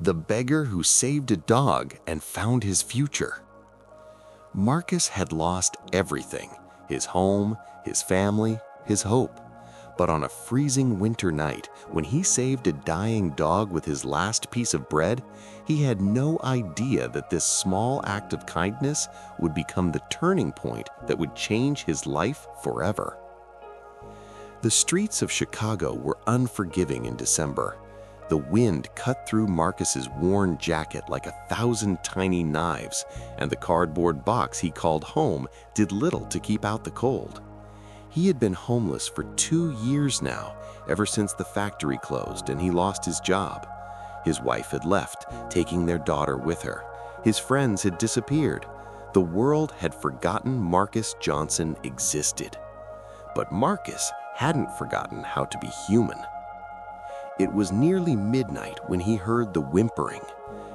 The beggar who saved a dog and found his future. Marcus had lost everything: his home, his family, his hope. But on a freezing winter night, when he saved a dying dog with his last piece of bread, he had no idea that this small act of kindness would become the turning point that would change his life forever. The streets of Chicago were unforgiving in December. The wind cut through Marcus's worn jacket like 1,000 tiny knives, and the cardboard box he called home did little to keep out the cold. He had been homeless for 2 years now, ever since the factory closed and he lost his job. His wife had left, taking their daughter with her. His friends had disappeared. The world had forgotten Marcus Johnson existed. But Marcus hadn't forgotten how to be human. It was nearly midnight when he heard the whimpering.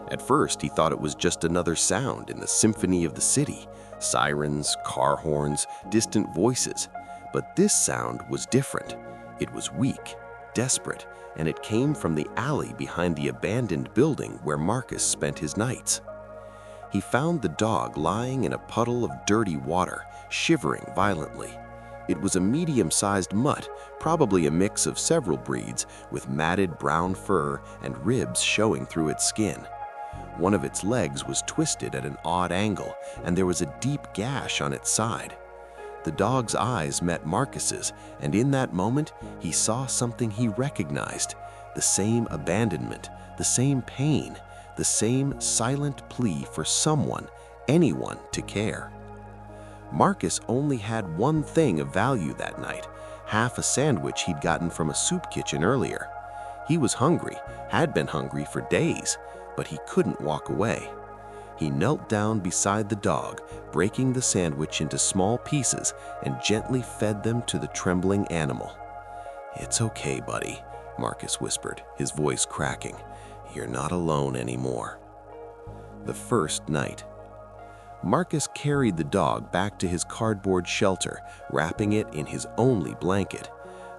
At first, he thought it was just another sound in the symphony of the city: sirens, car horns, distant voices. But this sound was different. It was weak, desperate, and it came from the alley behind the abandoned building where Marcus spent his nights. He found the dog lying in a puddle of dirty water, shivering violently. It was a medium-sized mutt, probably a mix of several breeds, with matted brown fur and ribs showing through its skin. One of its legs was twisted at an odd angle, and there was a deep gash on its side. The dog's eyes met Marcus's, and in that moment, he saw something he recognized: the same abandonment, the same pain, the same silent plea for someone, anyone, to care. Marcus only had one thing of value that night: half a sandwich he'd gotten from a soup kitchen earlier. He was hungry, had been hungry for days, but he couldn't walk away. He knelt down beside the dog, breaking the sandwich into small pieces, and gently fed them to the trembling animal. "It's okay, buddy," Marcus whispered, his voice cracking. "You're not alone anymore." The first night. Marcus carried the dog back to his cardboard shelter, wrapping it in his only blanket.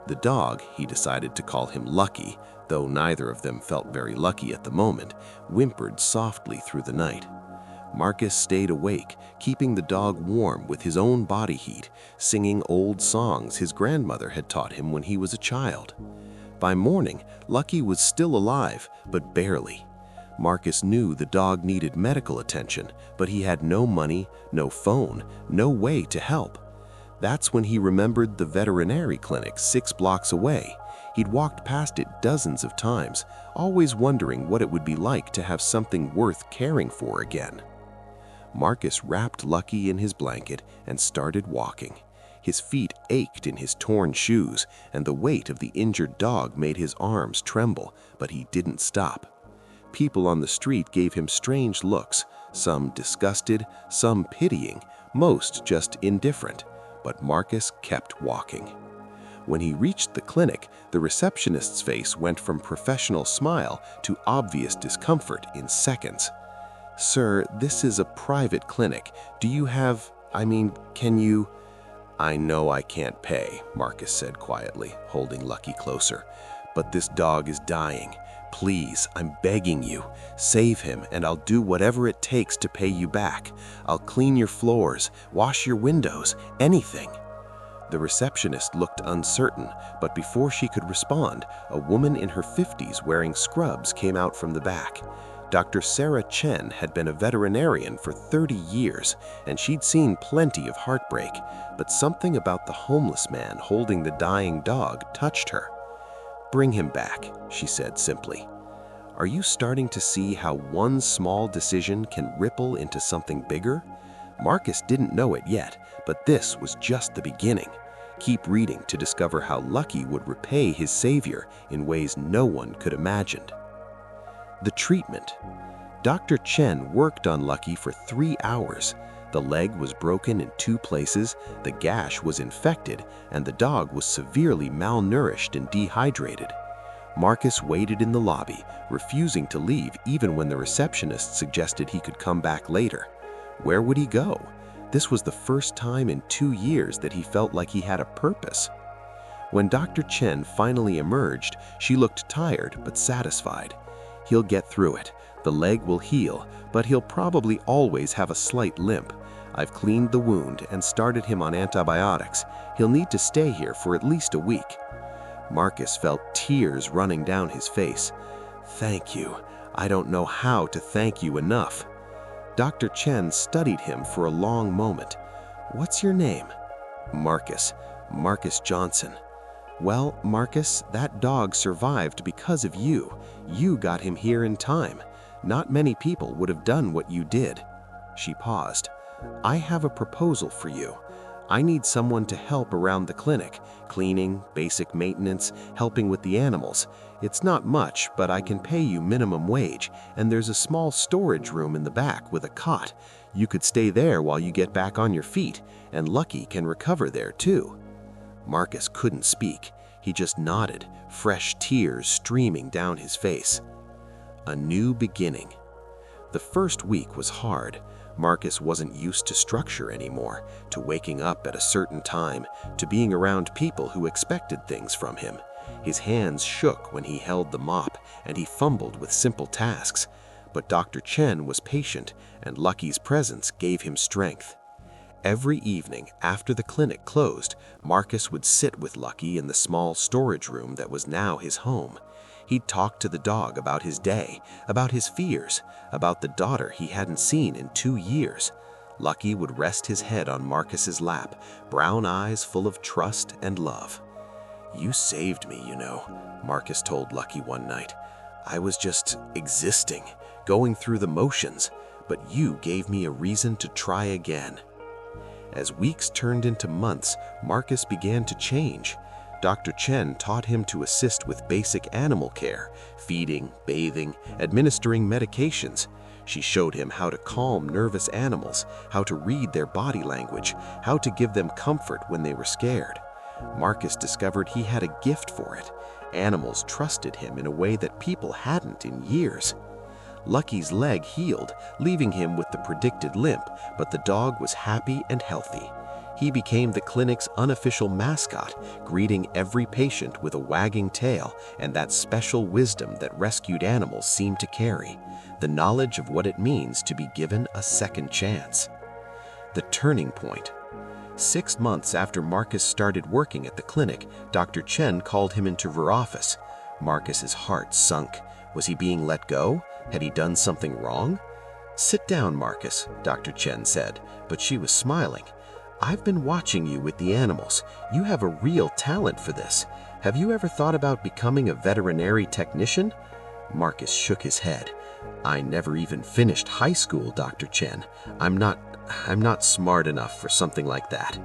The dog, he decided to call him Lucky, though neither of them felt very lucky at the moment, whimpered softly through the night. Marcus stayed awake, keeping the dog warm with his own body heat, singing old songs his grandmother had taught him when he was a child. By morning, Lucky was still alive, but barely. Marcus knew the dog needed medical attention, but he had no money, no phone, no way to help. That's when he remembered the veterinary clinic 6 blocks away. He'd walked past it dozens of times, always wondering what it would be like to have something worth caring for again. Marcus wrapped Lucky in his blanket and started walking. His feet ached in his torn shoes, and the weight of the injured dog made his arms tremble, but he didn't stop. People on the street gave him strange looks, some disgusted, some pitying, most just indifferent, but Marcus kept walking. When he reached the clinic, the receptionist's face went from professional smile to obvious discomfort in seconds. "Sir, this is a private clinic. Do you have, can you—" "I know I can't pay," Marcus said quietly, holding Lucky closer. "But this dog is dying. Please, I'm begging you, save him and I'll do whatever it takes to pay you back. I'll clean your floors, wash your windows, anything." The receptionist looked uncertain, but before she could respond, a woman in her 50s wearing scrubs came out from the back. Dr. Sarah Chen had been a veterinarian for 30 years, and she'd seen plenty of heartbreak, but something about the homeless man holding the dying dog touched her. "Bring him back," she said simply. "Are you starting to see how one small decision can ripple into something bigger?" Marcus didn't know it yet, but this was just the beginning. Keep reading to discover how Lucky would repay his savior in ways no one could imagine. The treatment. Dr. Chen worked on Lucky for 3 hours. The leg was broken in 2 places, the gash was infected, and the dog was severely malnourished and dehydrated. Marcus waited in the lobby, refusing to leave even when the receptionist suggested he could come back later. Where would he go? This was the first time in 2 years that he felt like he had a purpose. When Dr. Chen finally emerged, she looked tired but satisfied. "He'll get through it. The leg will heal, but he'll probably always have a slight limp. I've cleaned the wound and started him on antibiotics. He'll need to stay here for at least a week." Marcus felt tears running down his face. "Thank you. I don't know how to thank you enough." Dr. Chen studied him for a long moment. "What's your name?" "Marcus. Marcus Johnson." "Well, Marcus, that dog survived because of you. You got him here in time. Not many people would have done what you did." She paused. "I have a proposal for you. I need someone to help around the clinic, cleaning, basic maintenance, helping with the animals. It's not much, but I can pay you minimum wage, and there's a small storage room in the back with a cot. You could stay there while you get back on your feet, and Lucky can recover there too." Marcus couldn't speak. He just nodded, fresh tears streaming down his face. A new beginning. The first week was hard. Marcus wasn't used to structure anymore, to waking up at a certain time, to being around people who expected things from him. His hands shook when he held the mop, and he fumbled with simple tasks. But Dr. Chen was patient, and Lucky's presence gave him strength. Every evening after the clinic closed, Marcus would sit with Lucky in the small storage room that was now his home. He'd talk to the dog about his day, about his fears, about the daughter he hadn't seen in 2 years. Lucky would rest his head on Marcus's lap, brown eyes full of trust and love. "You saved me, you know," Marcus told Lucky one night. "I was just existing, going through the motions, but you gave me a reason to try again." As weeks turned into months, Marcus began to change. Dr. Chen taught him to assist with basic animal care, feeding, bathing, administering medications. She showed him how to calm nervous animals, how to read their body language, how to give them comfort when they were scared. Marcus discovered he had a gift for it. Animals trusted him in a way that people hadn't in years. Lucky's leg healed, leaving him with the predicted limp, but the dog was happy and healthy. He became the clinic's unofficial mascot, greeting every patient with a wagging tail and that special wisdom that rescued animals seem to carry, the knowledge of what it means to be given a second chance. The turning point. 6 months after Marcus started working at the clinic, Dr. Chen called him into her office. Marcus's heart sunk. Was he being let go? Had he done something wrong? "Sit down, Marcus," Dr. Chen said, but she was smiling. "I've been watching you with the animals. You have a real talent for this. Have you ever thought about becoming a veterinary technician?" Marcus shook his head. "I never even finished high school, Dr. Chen. I'm not smart enough for something like that."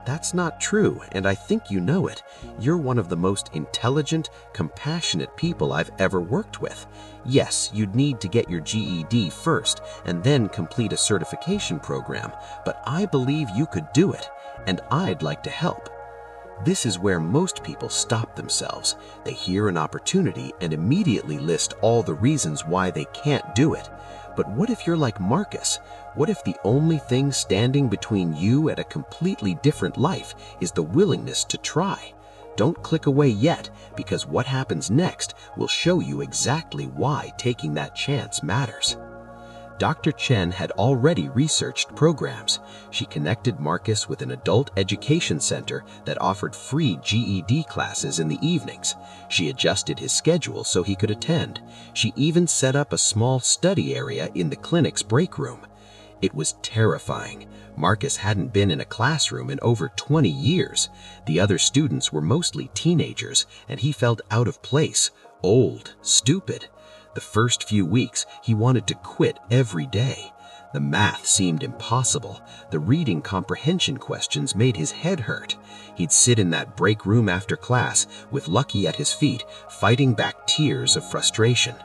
"That's not true, and I think you know it. You're one of the most intelligent, compassionate people I've ever worked with. Yes, you'd need to get your GED first and then complete a certification program, but I believe you could do it, and I'd like to help." This is where most people stop themselves. They hear an opportunity and immediately list all the reasons why they can't do it. But what if you're like Marcus? What if the only thing standing between you and a completely different life is the willingness to try? Don't click away yet, because what happens next will show you exactly why taking that chance matters. Dr. Chen had already researched programs. She connected Marcus with an adult education center that offered free GED classes in the evenings. She adjusted his schedule so he could attend. She even set up a small study area in the clinic's break room. It was terrifying. Marcus hadn't been in a classroom in over 20 years. The other students were mostly teenagers, and he felt out of place, old, stupid. The first few weeks, he wanted to quit every day. The math seemed impossible. The reading comprehension questions made his head hurt. He'd sit in that break room after class, with Lucky at his feet, fighting back tears of frustration.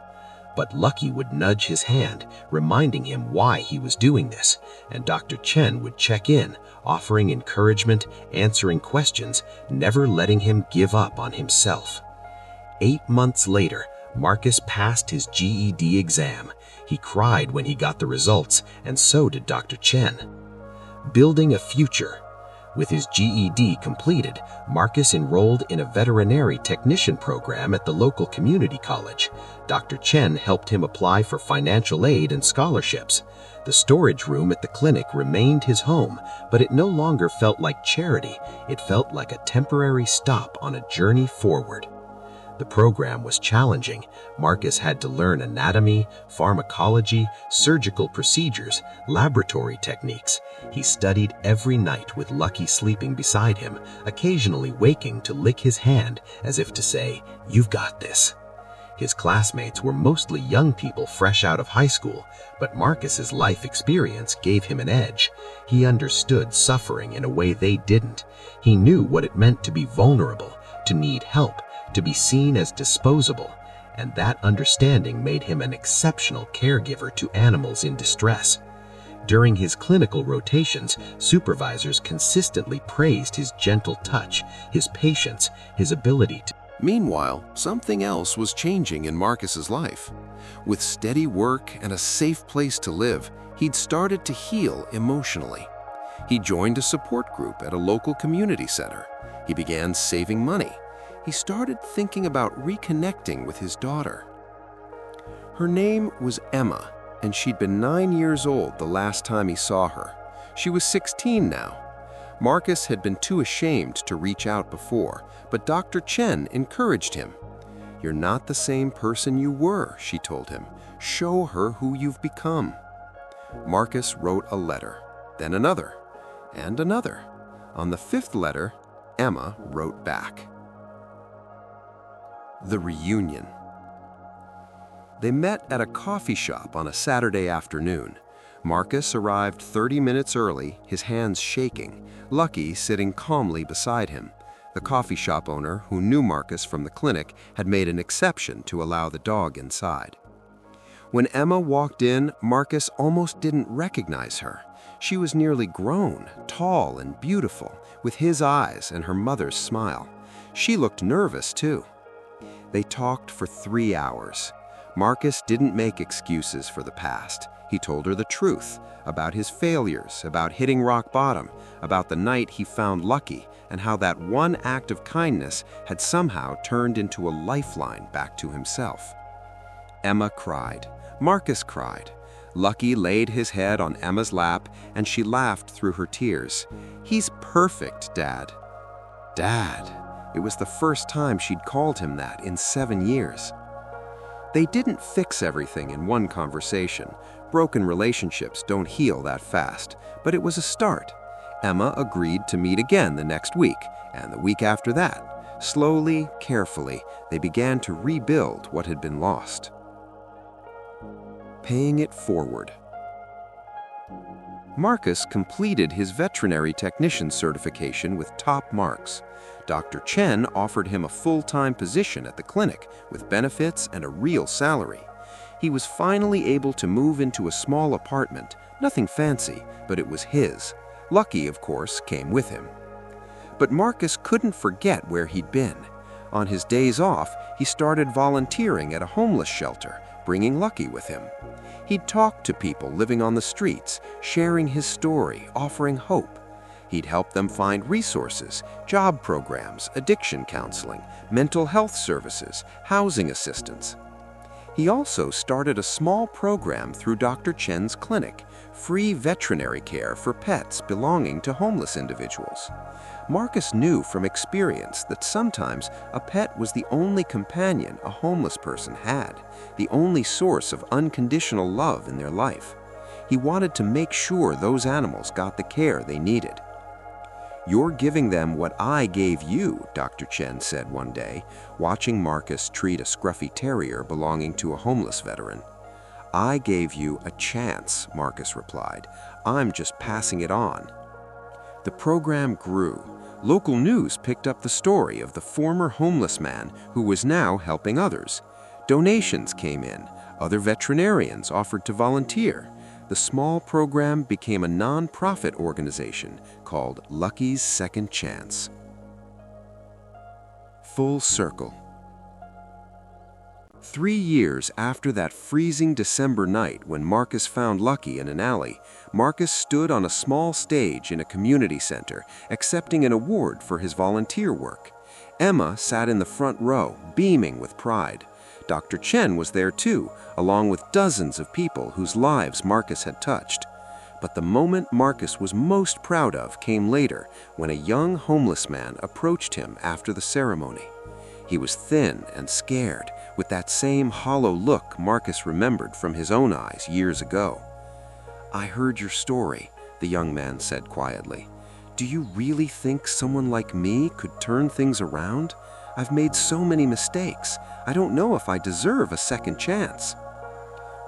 But Lucky would nudge his hand, reminding him why he was doing this, and Dr. Chen would check in, offering encouragement, answering questions, never letting him give up on himself. 8 months later, Marcus passed his GED exam. He cried when he got the results, and so did Dr. Chen. Building a future. With his GED completed, Marcus enrolled in a veterinary technician program at the local community college. Dr. Chen helped him apply for financial aid and scholarships. The storage room at the clinic remained his home, but it no longer felt like charity. It felt like a temporary stop on a journey forward. The program was challenging. Marcus had to learn anatomy, pharmacology, surgical procedures, laboratory techniques. He studied every night with Lucky sleeping beside him, occasionally waking to lick his hand as if to say, "You've got this." His classmates were mostly young people fresh out of high school, but Marcus's life experience gave him an edge. He understood suffering in a way they didn't. He knew what it meant to be vulnerable, to need help, to be seen as disposable, and that understanding made him an exceptional caregiver to animals in distress. During his clinical rotations, supervisors consistently praised his gentle touch, his patience, his ability to... Meanwhile, something else was changing in Marcus's life. With steady work and a safe place to live, he'd started to heal emotionally. He joined a support group at a local community center. He began saving money. He started thinking about reconnecting with his daughter. Her name was Emma, and she'd been 9 years old the last time he saw her. She was 16 now. Marcus had been too ashamed to reach out before, but Dr. Chen encouraged him. "You're not the same person you were," she told him. "Show her who you've become." Marcus wrote a letter, then another, and another. On the 5th letter, Emma wrote back. The reunion. They met at a coffee shop on a Saturday afternoon. Marcus arrived 30 minutes early, his hands shaking, Lucky sitting calmly beside him. The coffee shop owner, who knew Marcus from the clinic, had made an exception to allow the dog inside. When Emma walked in, Marcus almost didn't recognize her. She was nearly grown, tall and beautiful, with his eyes and her mother's smile. She looked nervous, too. They talked for 3 hours. Marcus didn't make excuses for the past. He told her the truth about his failures, about hitting rock bottom, about the night he found Lucky, and how that one act of kindness had somehow turned into a lifeline back to himself. Emma cried. Marcus cried. Lucky laid his head on Emma's lap, and she laughed through her tears. "He's perfect, Dad." Dad. It was the first time she'd called him that in 7 years. They didn't fix everything in one conversation. Broken relationships don't heal that fast, but it was a start. Emma agreed to meet again the next week, and the week after that. Slowly, carefully, they began to rebuild what had been lost. Paying it forward. Marcus completed his veterinary technician certification with top marks. Dr. Chen offered him a full-time position at the clinic with benefits and a real salary. He was finally able to move into a small apartment, nothing fancy, but it was his. Lucky, of course, came with him. But Marcus couldn't forget where he'd been. On his days off, he started volunteering at a homeless shelter, bringing Lucky with him. He'd talk to people living on the streets, sharing his story, offering hope. He'd help them find resources, job programs, addiction counseling, mental health services, housing assistance. He also started a small program through Dr. Chen's clinic, free veterinary care for pets belonging to homeless individuals. Marcus knew from experience that sometimes a pet was the only companion a homeless person had, the only source of unconditional love in their life. He wanted to make sure those animals got the care they needed. "You're giving them what I gave you," Dr. Chen said one day, watching Marcus treat a scruffy terrier belonging to a homeless veteran. "I gave you a chance," Marcus replied. "I'm just passing it on." The program grew. Local news picked up the story of the former homeless man who was now helping others. Donations came in. Other veterinarians offered to volunteer. The small program became a non-profit organization called Lucky's Second Chance. Full circle. 3 years after that freezing December night when Marcus found Lucky in an alley, Marcus stood on a small stage in a community center, accepting an award for his volunteer work. Emma sat in the front row, beaming with pride. Dr. Chen was there too, along with dozens of people whose lives Marcus had touched. But the moment Marcus was most proud of came later, when a young homeless man approached him after the ceremony. He was thin and scared, with that same hollow look Marcus remembered from his own eyes years ago. "I heard your story," the young man said quietly. "Do you really think someone like me could turn things around? I've made so many mistakes. I don't know if I deserve a second chance."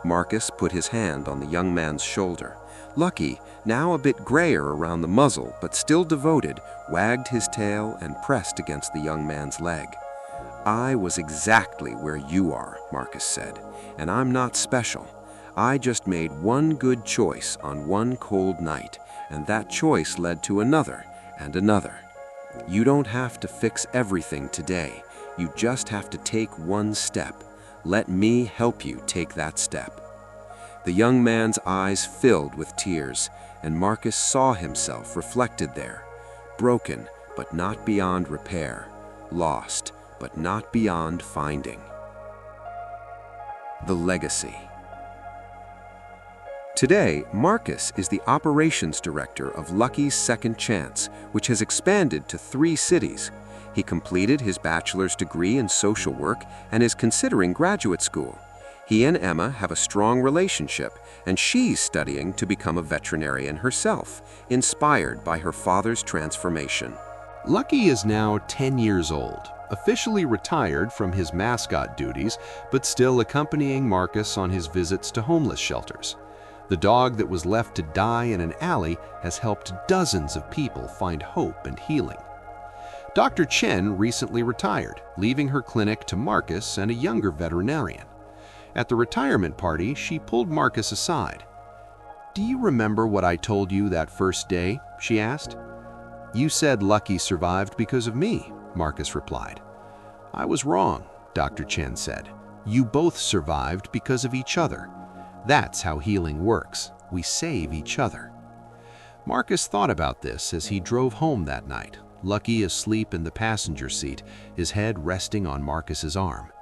Marcus put his hand on the young man's shoulder. Lucky, now a bit grayer around the muzzle but still devoted, wagged his tail and pressed against the young man's leg. "I was exactly where you are," Marcus said, "and I'm not special. I just made one good choice on one cold night, and that choice led to another and another. You don't have to fix everything today. You just have to take one step. Let me help you take that step." The young man's eyes filled with tears, and Marcus saw himself reflected there, broken but not beyond repair, lost but not beyond finding. The legacy. Today, Marcus is the operations director of Lucky's Second Chance, which has expanded to 3 cities. He completed his bachelor's degree in social work and is considering graduate school. He and Emma have a strong relationship, and she's studying to become a veterinarian herself, inspired by her father's transformation. Lucky is now 10 years old, officially retired from his mascot duties, but still accompanying Marcus on his visits to homeless shelters. The dog that was left to die in an alley has helped dozens of people find hope and healing. Dr. Chen recently retired, leaving her clinic to Marcus and a younger veterinarian. At the retirement party, she pulled Marcus aside. "Do you remember what I told you that first day?" she asked. "You said Lucky survived because of me," Marcus replied. "I was wrong," Dr. Chen said. "You both survived because of each other. That's how healing works. We save each other." Marcus thought about this as he drove home that night, Lucky asleep in the passenger seat, his head resting on Marcus's arm.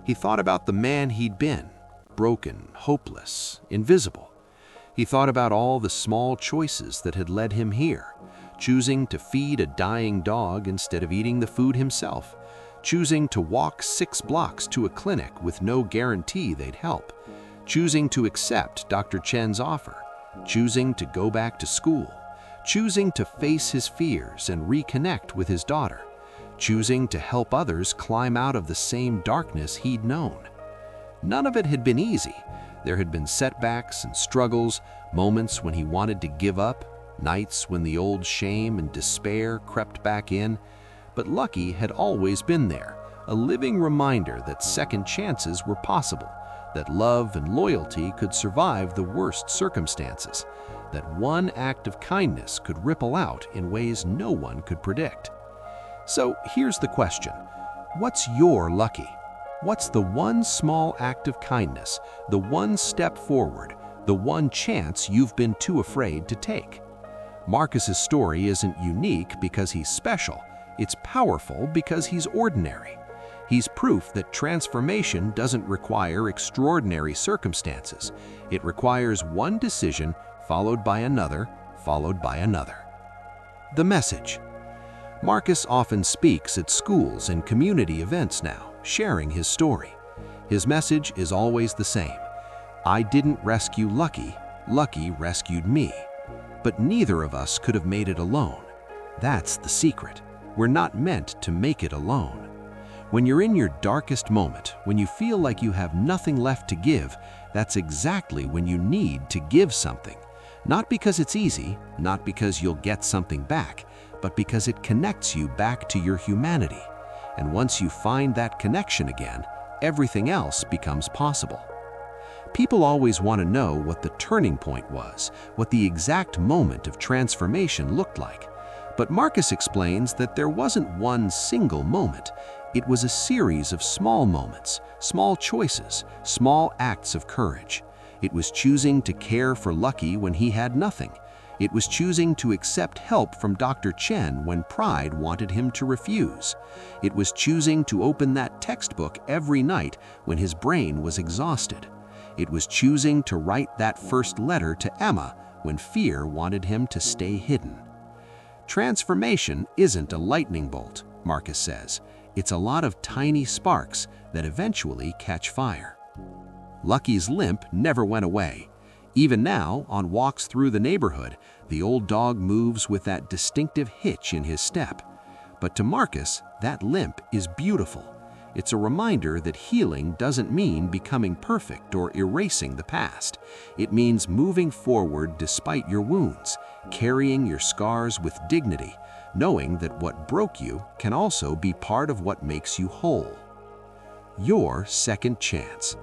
He thought about the man he'd been, broken, hopeless, invisible. He thought about all the small choices that had led him here, choosing to feed a dying dog instead of eating the food himself, choosing to walk 6 blocks to a clinic with no guarantee they'd help, choosing to accept Dr. Chen's offer, choosing to go back to school, choosing to face his fears and reconnect with his daughter, choosing to help others climb out of the same darkness he'd known. None of it had been easy. There had been setbacks and struggles, moments when he wanted to give up, nights when the old shame and despair crept back in. But Lucky had always been there, a living reminder that second chances were possible, that love and loyalty could survive the worst circumstances, that one act of kindness could ripple out in ways no one could predict. So here's the question: what's your Lucky? What's the one small act of kindness, the one step forward, the one chance you've been too afraid to take? Marcus's story isn't unique because he's special. It's powerful because he's ordinary. He's proof that transformation doesn't require extraordinary circumstances. It requires one decision followed by another, followed by another. The message. Marcus often speaks at schools and community events now, sharing his story. His message is always the same. I didn't rescue Lucky, Lucky rescued me. But neither of us could have made it alone. That's the secret. We're not meant to make it alone. When you're in your darkest moment, when you feel like you have nothing left to give, that's exactly when you need to give something. Not because it's easy, not because you'll get something back, but because it connects you back to your humanity. And once you find that connection again, everything else becomes possible. People always want to know what the turning point was, what the exact moment of transformation looked like. But Marcus explains that there wasn't one single moment. It was a series of small moments, small choices, small acts of courage. It was choosing to care for Lucky when he had nothing. It was choosing to accept help from Dr. Chen when pride wanted him to refuse. It was choosing to open that textbook every night when his brain was exhausted. It was choosing to write that first letter to Emma when fear wanted him to stay hidden. Transformation isn't a lightning bolt, Marcus says. It's a lot of tiny sparks that eventually catch fire. Lucky's limp never went away. Even now, on walks through the neighborhood, the old dog moves with that distinctive hitch in his step. But to Marcus, that limp is beautiful. It's a reminder that healing doesn't mean becoming perfect or erasing the past. It means moving forward despite your wounds, carrying your scars with dignity, knowing that what broke you can also be part of what makes you whole. Your second chance.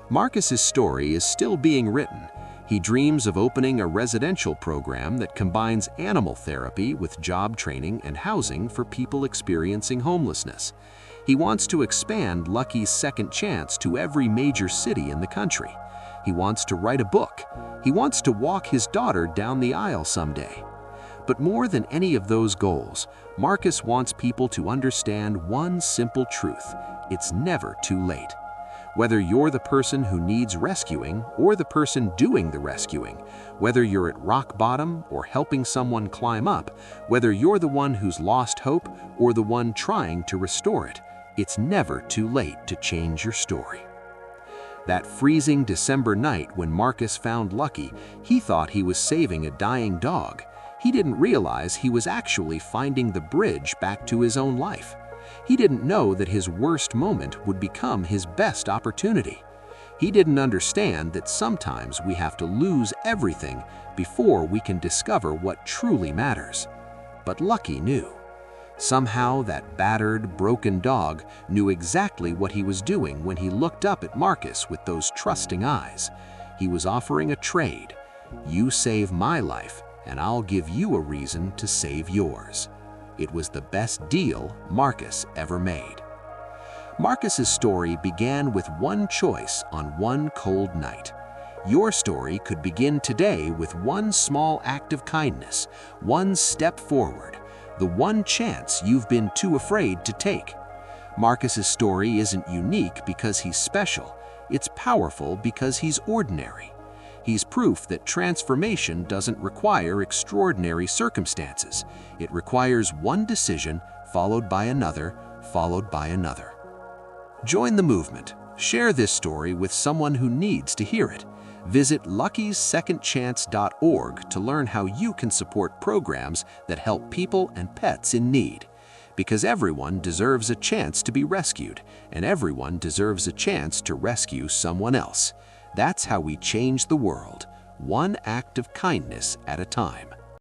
Marcus's story is still being written. He dreams of opening a residential program that combines animal therapy with job training and housing for people experiencing homelessness. He wants to expand Lucky's second chance to every major city in the country. He wants to write a book. He wants to walk his daughter down the aisle someday. But more than any of those goals, Marcus wants people to understand one simple truth: it's never too late. Whether you're the person who needs rescuing or the person doing the rescuing, whether you're at rock bottom or helping someone climb up, whether you're the one who's lost hope or the one trying to restore it, it's never too late to change your story. That freezing December night when Marcus found Lucky, he thought he was saving a dying dog. He didn't realize he was actually finding the bridge back to his own life. He didn't know that his worst moment would become his best opportunity. He didn't understand that sometimes we have to lose everything before we can discover what truly matters. But Lucky knew. Somehow that battered, broken dog knew exactly what he was doing when he looked up at Marcus with those trusting eyes. He was offering a trade. You save my life, and I'll give you a reason to save yours. It was the best deal Marcus ever made. Marcus's story began with one choice on one cold night. Your story could begin today with one small act of kindness, one step forward, the one chance you've been too afraid to take. Marcus's story isn't unique because he's special. It's powerful because he's ordinary. He's proof that transformation doesn't require extraordinary circumstances. It requires one decision, followed by another, followed by another. Join the movement. Share this story with someone who needs to hear it. Visit luckysecondchance.org to learn how you can support programs that help people and pets in need. Because everyone deserves a chance to be rescued, and everyone deserves a chance to rescue someone else. That's how we change the world, one act of kindness at a time.